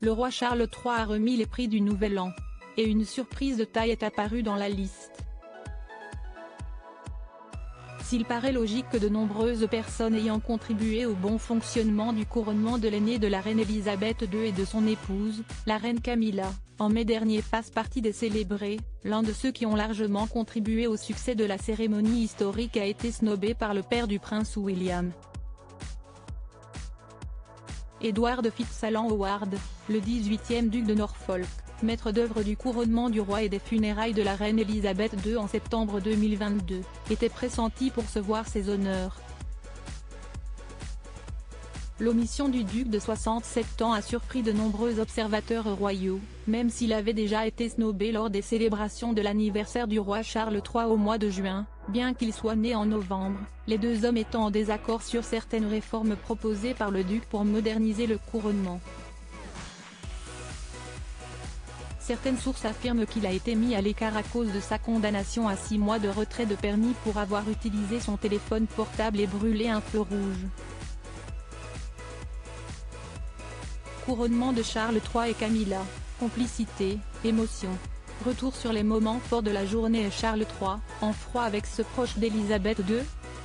le roi Charles III a remis les prix du Nouvel An. Et une surprise de taille est apparue dans la liste. S'il paraît logique que de nombreuses personnes ayant contribué au bon fonctionnement du couronnement de l'aînée de la reine Elisabeth II et de son épouse, la reine Camilla, en mai dernier fassent partie des célébrés, l'un de ceux qui ont largement contribué au succès de la cérémonie historique a été snobé par le père du prince William. Edward Fitzalan Howard, le 18e duc de Norfolk, maître d'œuvre du couronnement du roi et des funérailles de la reine Elisabeth II en septembre 2022, était pressenti pour se voir ces honneurs. L'omission du duc de 67 ans a surpris de nombreux observateurs royaux, même s'il avait déjà été snobé lors des célébrations de l'anniversaire du roi Charles III au mois de juin, bien qu'il soit né en novembre, les deux hommes étant en désaccord sur certaines réformes proposées par le duc pour moderniser le couronnement. Certaines sources affirment qu'il a été mis à l'écart à cause de sa condamnation à 6 mois de retrait de permis pour avoir utilisé son téléphone portable et brûlé un feu rouge. Couronnement de Charles III et Camilla, complicité, émotion. Retour sur les moments forts de la journée. Charles III, en froid avec ce proche d'Elisabeth II.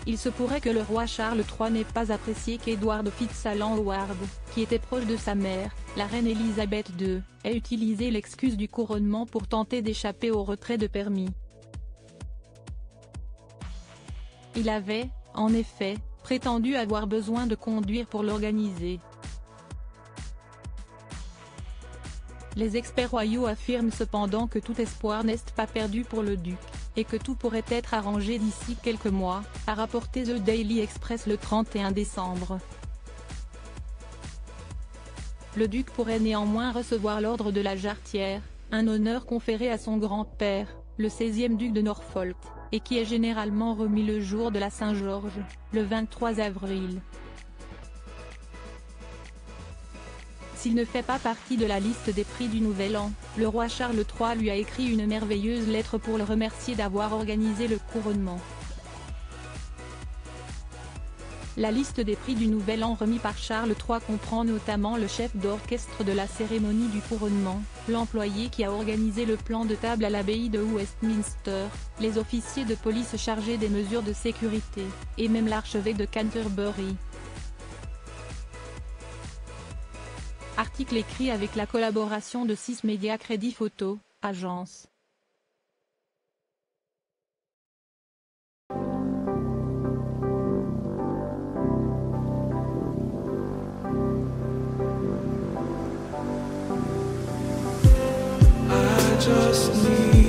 Il se pourrait que le roi Charles III n'ait pas apprécié qu'Edward Fitzalan Howard, qui était proche de sa mère, la reine Elisabeth II, ait utilisé l'excuse du couronnement pour tenter d'échapper au retrait de permis. Il avait, en effet, prétendu avoir besoin de conduire pour l'organiser. Les experts royaux affirment cependant que tout espoir n'est pas perdu pour le duc, et que tout pourrait être arrangé d'ici quelques mois, a rapporté The Daily Express le 31 décembre. Le duc pourrait néanmoins recevoir l'ordre de la Jarretière, un honneur conféré à son grand-père, le 16e duc de Norfolk, et qui est généralement remis le jour de la Saint-Georges, le 23 avril. S'il ne fait pas partie de la liste des prix du Nouvel An, le roi Charles III lui a écrit une merveilleuse lettre pour le remercier d'avoir organisé le couronnement. La liste des prix du Nouvel An remis par Charles III comprend notamment le chef d'orchestre de la cérémonie du couronnement, l'employé qui a organisé le plan de table à l'abbaye de Westminster, les officiers de police chargés des mesures de sécurité, et même l'archevêque de Canterbury. Article écrit avec la collaboration de 6 médias Crédit Photo, agence. I just need